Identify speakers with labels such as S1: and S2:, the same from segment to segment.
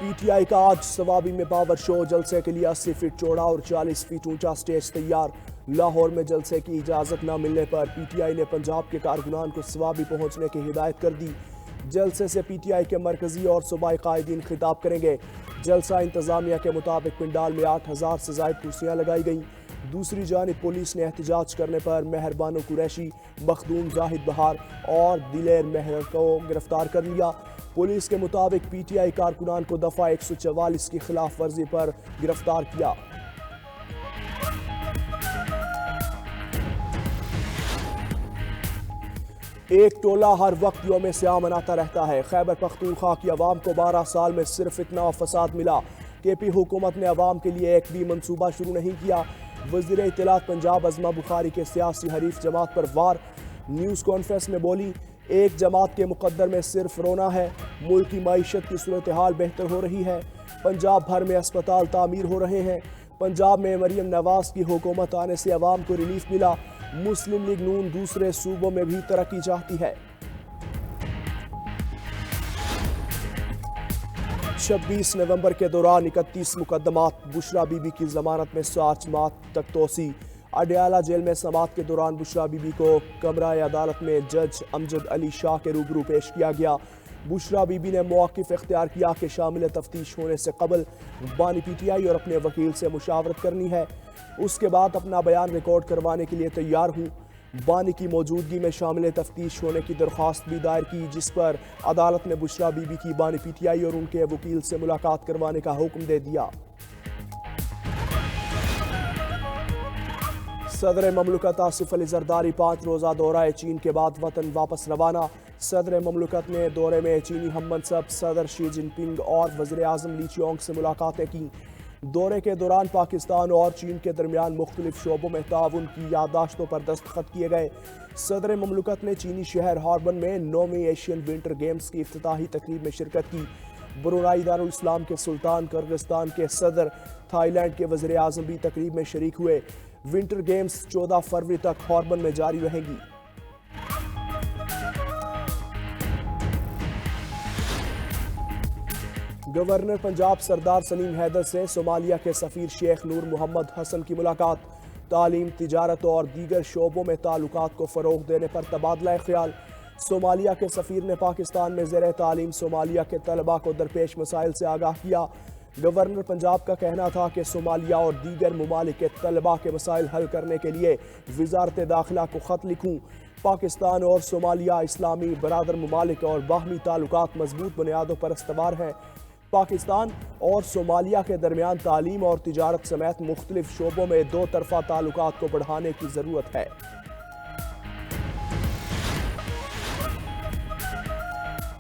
S1: P T I کا آج سوابی میں پاور شو، جلسے کے لیے 80 فٹ چوڑا اور 40 فٹ اونچا سٹیج تیار۔ لاہور میں جلسے کی اجازت نہ ملنے پر پی ٹی آئی نے پنجاب کے کارکنان کو سوابی پہنچنے کی ہدایت کر دی۔ جلسے سے پی ٹی آئی کے مرکزی اور صوبائی قائدین خطاب کریں گے۔ جلسہ انتظامیہ کے مطابق پنڈال میں 8000 سے زائد کرسیاں لگائی گئیں۔ دوسری جانب پولیس نے احتجاج کرنے پر مہر بانو قریشی، مخدوم زاہد بہار اور دلیر مہر کو گرفتار کر لیا۔ پولیس کے مطابق پی ٹی آئی کارکنان کو دفعہ 144 کی خلاف ورزی پر گرفتار کیا۔ ایک ٹولہ ہر وقت یوم سیام مناتا رہتا ہے۔ خیبر پختونخوا کی عوام کو 12 سال میں صرف اتنا فساد ملا۔ کے پی حکومت نے عوام کے لیے ایک بھی منصوبہ شروع نہیں کیا۔ وزیر اطلاعات پنجاب عظمہ بخاری کے سیاسی حریف جماعت پر وار۔ نیوز کانفرنس میں بولی، ایک جماعت کے مقدر میں صرف رونا ہے۔ ملک کی معیشت کی صورتحال بہتر ہو رہی ہے۔ پنجاب بھر میں اسپتال تعمیر ہو رہے ہیں۔ پنجاب میں مریم نواز کی حکومت آنے سے عوام کو ریلیف ملا۔ مسلم لیگ نون دوسرے صوبوں میں بھی ترقی چاہتی ہے۔ 26 نومبر کے دوران 31 مقدمات، بشرا بی بی کی ضمانت میں 7 ماہ تک توسیع۔ اڈیالہ جیل میں سماعت کے دوران بشرا بی بی کو کمرہ عدالت میں جج امجد علی شاہ کے روبرو پیش کیا گیا۔ بشرا بی بی نے موقف اختیار کیا کہ شامل تفتیش ہونے سے قبل بانی پی ٹی آئی اور اپنے وکیل سے مشاورت کرنی ہے، اس کے بعد اپنا بیان ریکارڈ کروانے کے لیے تیار ہوں۔ بانی کی موجودگی میں شامل تفتیش ہونے کی درخواست بھی دائر کی، جس پر عدالت نے بشرا بی بی کی بانی پی ٹی آئی اور ان کے وکیل سے ملاقات کروانے کا حکم دے دیا۔ صدر مملکت آصف علی زرداری 5 روزہ دورہ چین کے بعد وطن واپس روانہ۔ صدر مملکت نے دورے میں چینی ہم منصب صدر شی جن پنگ اور وزیر اعظم لی چیونگ سے ملاقاتیں کی۔ دورے کے دوران پاکستان اور چین کے درمیان مختلف شعبوں میں تعاون کی یادداشتوں پر دستخط کیے گئے۔ صدر مملکت نے چینی شہر ہاربن میں 9ویں ایشین ونٹر گیمز کی افتتاحی تقریب میں شرکت کی۔ برونائی دارالاسلام کے سلطان، کرغزستان کے صدر، تھائی لینڈ کے وزیر اعظم بھی تقریب میں شریک ہوئے۔ ونٹر گیمز 14 فروری تک ہاربن میں جاری رہیں گی۔ گورنر پنجاب سردار سلیم حیدر سے صومالیہ کے سفیر شیخ نور محمد حسن کی ملاقات۔ تعلیم، تجارت اور دیگر شعبوں میں تعلقات کو فروغ دینے پر تبادلہ خیال۔ صومالیہ کے سفیر نے پاکستان میں زیر تعلیم صومالیہ کے طلباء کو درپیش مسائل سے آگاہ کیا۔ گورنر پنجاب کا کہنا تھا کہ صومالیہ اور دیگر ممالک کے طلباء کے مسائل حل کرنے کے لیے وزارت داخلہ کو خط لکھوں۔ پاکستان اور صومالیہ اسلامی برادر ممالک اور باہمی تعلقات مضبوط بنیادوں پر استوار ہیں۔ پاکستان اور صومالیہ کے درمیان تعلیم اور تجارت سمیت مختلف شعبوں میں دو طرفہ تعلقات کو بڑھانے کی ضرورت ہے۔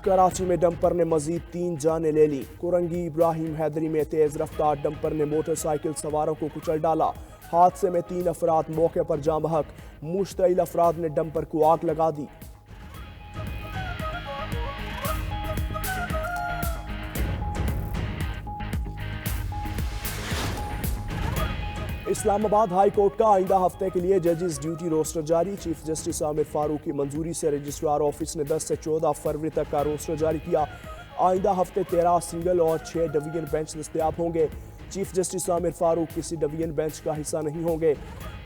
S1: کراچی میں ڈمپر نے مزید 3 جانیں لے لی۔ کورنگی ابراہیم حیدری میں تیز رفتار ڈمپر نے موٹر سائیکل سواروں کو کچل ڈالا۔ حادثے میں 3 افراد موقع پر جاں بحق، مشتعل افراد نے ڈمپر کو آگ لگا دی۔ اسلام آباد ہائی کورٹ کا آئندہ ہفتے کے لیے ججز ڈیوٹی روسٹر جاری۔ چیف جسٹس عامر فاروق کی منظوری سے رجسٹرار آفس نے 10 سے 14 فروری تک کا روسٹر جاری کیا۔ آئندہ ہفتے 13 سنگل اور 6 ڈویژن بینچ دستیاب ہوں گے۔ چیف جسٹس عامر فاروق کسی ڈویژن بینچ کا حصہ نہیں ہوں گے۔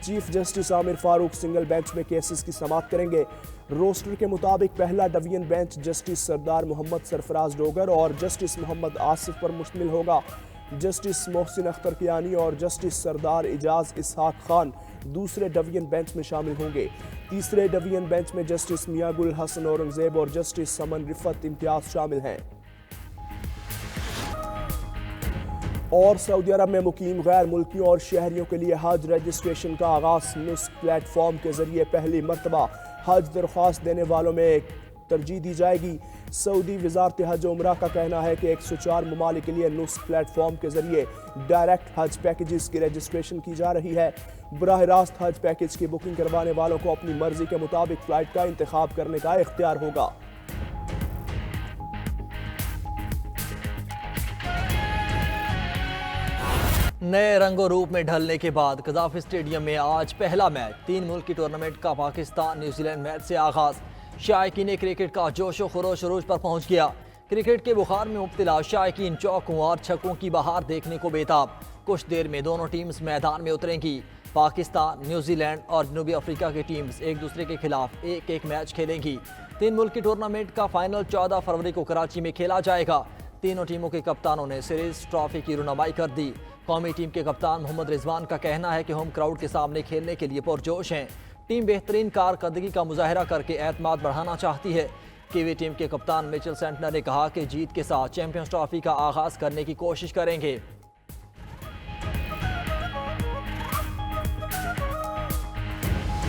S1: چیف جسٹس عامر فاروق سنگل بینچ میں کیسز کی سماعت کریں گے۔ روسٹر کے مطابق پہلا ڈویژن بینچ جسٹس سردار محمد سرفراز ڈوگر اور جسٹس محمد آصف پر مشتمل ہوگا۔ جسٹس محسن اختر کیانی اور جسٹس سردار اعجاز اسحاق خان دوسرے ڈویژن بینچ میں شامل ہوں گے۔ تیسرے ڈویژن بینچ میں جسٹس میاں گل حسن اورنگزیب اور جسٹس سمن رفت امتیاز شامل ہیں۔ اور سعودی عرب میں مقیم غیر ملکیوں اور شہریوں کے لیے حج رجسٹریشن کا آغاز۔ نسک پلیٹ فارم کے ذریعے پہلی مرتبہ حج درخواست دینے والوں میں ترجیح دی جائے گی۔ سعودی وزارت حج و عمرہ کا کہنا ہے کہ 104 ممالک کے لیے نسک پلیٹ فارم کے ذریعے ڈائریکٹ حج پیکیجز کی رجسٹریشن کی جا رہی ہے۔ براہ راست حج پیکیج کی بکنگ کروانے والوں کو اپنی مرضی کے مطابق فلائٹ کا انتخاب کرنے کا اختیار ہوگا۔
S2: نئے رنگ و روپ میں ڈھلنے کے بعد قذافی اسٹیڈیم میں آج پہلا میچ 3 ملکی ٹورنامنٹ کا پاکستان نیوزی لینڈ میچ سے آغاز۔ شائقین کرکٹ کا جوش و خروش عروج پر پہنچ گیا۔ کرکٹ کے بخار میں مبتلا شائقین چوکوں اور چھکوں کی بہار دیکھنے کو بےتاب۔ کچھ دیر میں دونوں ٹیمز میدان میں اتریں گی۔ پاکستان، نیوزی لینڈ اور جنوبی افریقہ کی ٹیمز ایک دوسرے کے خلاف ایک ایک میچ کھیلیں گی۔ 3 ملکی ٹورنامنٹ کا فائنل 14 فروری کو کراچی میں کھیلا جائے گا۔ تینوں ٹیموں کے کپتانوں نے سیریز ٹرافی کی رونمائی کر دی۔ قومی ٹیم کے کپتان محمد رضوان کا کہنا ہے کہ ہوم کراؤڈ کے سامنے کھیلنے کے لیے پرجوش ہیں۔ ٹیم بہترین کارکردگی کا مظاہرہ کر کے اعتماد بڑھانا چاہتی ہے۔ کیوی ٹیم کے کپتان میچل سینٹنر نے کہا کہ جیت کے ساتھ چیمپئنز ٹرافی کا آغاز کرنے کی کوشش کریں گے۔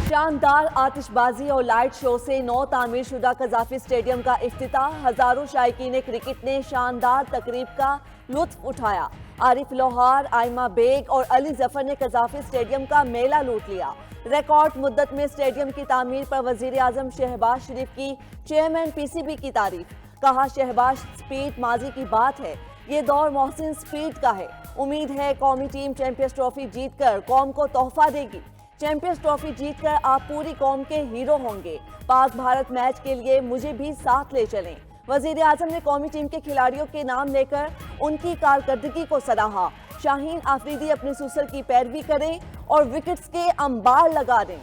S3: شاندار آتش بازی اور لائٹ شو سے نو تعمیر شدہ قذافی اسٹیڈیم کا افتتاح۔ ہزاروں شائقین کرکٹ نے شاندار تقریب کا لطف اٹھایا۔ عارف لوہار، آئمہ بیگ اور علی ظفر نے قذافی اسٹیڈیم کا میلہ لوٹ لیا۔ ریکارڈ مدت میں اسٹیڈیم کی تعمیر پر وزیر اعظم شہباز شریف کی چیئرمین پی سی بی کی تعریف۔ کہا سپیڈ ماضی کی بات ہے، یہ دور محسن سپیڈ کا ہے۔ امید ہے قومی ٹیم چیمپئنز ٹرافی جیت کر قوم کو تحفہ دے گی۔ چیمپئنز ٹرافی جیت کر آپ پوری قوم کے ہیرو ہوں گے۔ پاک بھارت میچ کے لیے مجھے بھی ساتھ لے چلیں۔ وزیر اعظم نے قومی ٹیم کے کھلاڑیوں کے نام لے کر ان کی کارکردگی کو سراہا۔ شاہین آفریدی اپنے سوسر کی پیروی کریں اور وکٹس کے انبار لگا دیں۔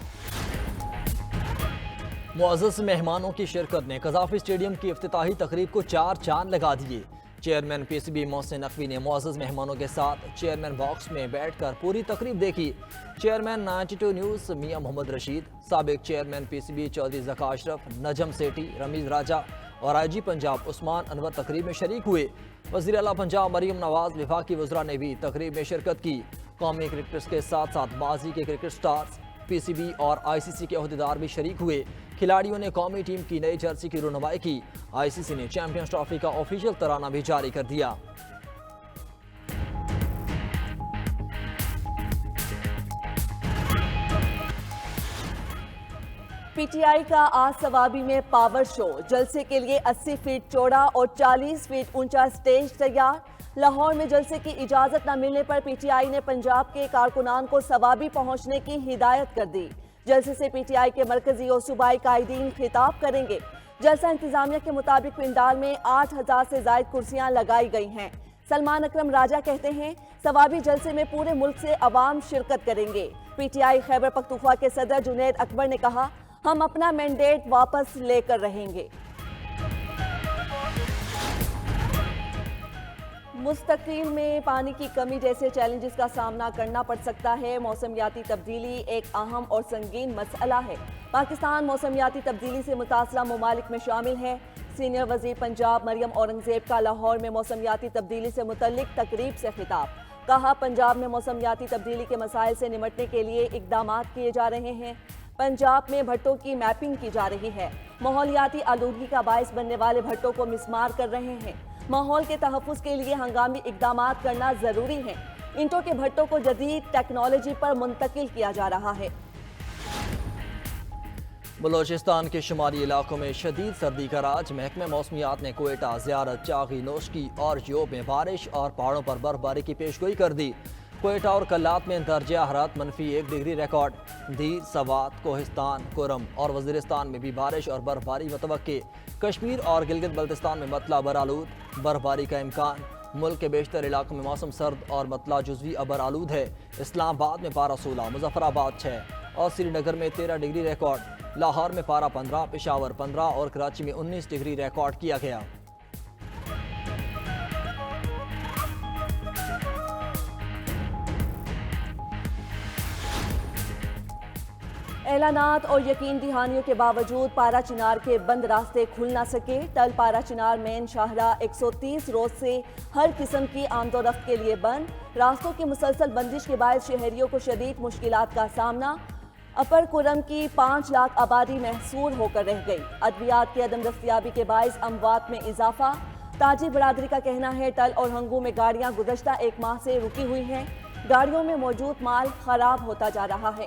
S2: معزز مہمانوں کی شرکت نے قذافی اسٹیڈیم کی افتتاحی تقریب کو 4 چاند لگا دیے۔ Chairman P C be Mohsin Naqvi نے معزز مہمانوں کے ساتھ چیئرمین باکس میں بیٹھ کر پوری تقریب دیکھی۔ چیئرمین 92 نیوز میاں محمد رشید، سابق chairman P C B Chaudhry Zaka Ashraf, Najam Sethi, Ramiz Raja اور آئی جی پنجاب عثمان انور تقریب میں شریک ہوئے۔ وزیر اعلیٰ پنجاب مریم نواز، وفاقی وزراء نے بھی تقریب میں شرکت کی۔ قومی کرکٹرز کے ساتھ ساتھ ماضی کے cricket stars, P C be اور آئی سی سی کے عہدیدار بھی شریک ہوئے۔ کھلاڑیوں نے قومی ٹیم کی نئی جرسی کی رونمائی کی۔ آئی سی سی نے چیمپئنز ٹرافی کا آفیشیل ترانہ بھی جاری کر دیا۔
S3: پی ٹی آئی کا آج صوابی میں پاور شو۔ جلسے کے لیے 80 فیٹ چوڑا اور 40 فیٹ اونچا اسٹیج تیار۔ لاہور میں جلسے کی اجازت نہ ملنے پر پی ٹی آئی نے پنجاب کے کارکنان کو صوابی پہنچنے کی ہدایت کر دی۔ جلسے سے پی ٹی آئی کے مرکزی اور صوبائی قائدین خطاب کریں گے۔ جلسہ انتظامیہ کے مطابق پنڈال میں 8000 سے زائد کرسیاں لگائی گئی ہیں۔ سلمان اکرم راجہ کہتے ہیں صوابی جلسے میں پورے ملک سے عوام شرکت کریں گے۔ P T I Khyber Pakhtunkhwa کے صدر جنید اکبر نے کہا ہم اپنا مینڈیٹ واپس لے کر رہیں گے۔ مستقبل میں پانی کی کمی جیسے چیلنجز کا سامنا کرنا پڑ سکتا ہے۔ موسمیاتی تبدیلی ایک اہم اور سنگین مسئلہ ہے۔ پاکستان موسمیاتی تبدیلی سے متاثرہ ممالک میں شامل ہے۔ سینئر وزیر پنجاب مریم اورنگزیب کا لاہور میں موسمیاتی تبدیلی سے متعلق تقریب سے خطاب۔ کہا پنجاب میں موسمیاتی تبدیلی کے مسائل سے نمٹنے کے لیے اقدامات کیے جا رہے ہیں۔ پنجاب میں بھٹوں کی میپنگ کی جا رہی ہے۔ ماحولیاتی آلودگی کا باعث بننے والے بھٹوں کو مسمار کر رہے ہیں۔ ماحول کے تحفظ کے لیے ہنگامی اقدامات کرنا ضروری ہے۔ اینٹوں کے بھٹوں کو جدید ٹیکنالوجی پر منتقل کیا جا رہا ہے۔
S2: بلوچستان کے شمالی علاقوں میں شدید سردی کا راج۔ محکمہ موسمیات نے کوئٹہ، زیارت، چاغی، نوشکی اور جیوب میں بارش اور پہاڑوں پر برف باری کی پیشگوئی کر دی۔ کوئٹہ اور کلات میں درجہ حرارت -1 ڈگری ریکارڈ۔ دیر، سوات، کوہستان، کرم اور وزیرستان میں بھی بارش اور برف باری متوقع۔ کشمیر اور گلگت بلتستان میں مطلع برآلود، برف باری کا امکان۔ ملک کے بیشتر علاقوں میں موسم سرد اور مطلع جزوی ابر آلود ہے۔ اسلام آباد میں پارہ 16، مظفر آباد 6 اور سری نگر میں 13 ڈگری ریکارڈ۔ لاہور میں پارہ 15، پشاور 15 اور کراچی میں 19 ڈگری ریکارڈ کیا گیا۔
S3: اعلانات اور یقین دہانیوں کے باوجود پارا چنار کے بند راستے کھل نہ سکے۔ تل پارا چنار مین شاہراہ 130 روز سے ہر قسم کی آمد و رفت کے لیے بند۔ راستوں کی مسلسل بندش کے باعث شہریوں کو شدید مشکلات کا سامنا۔ اپر کرم کی 5 لاکھ آبادی محصور ہو کر رہ گئی۔ ادویات کی عدم دستیابی کے باعث اموات میں اضافہ۔ تاجر برادری کا کہنا ہے ٹل اور ہنگو میں گاڑیاں گزشتہ 1 ماہ سے رکی ہوئی ہیں۔ گاڑیوں میں موجود مال خراب ہوتا جا رہا ہے۔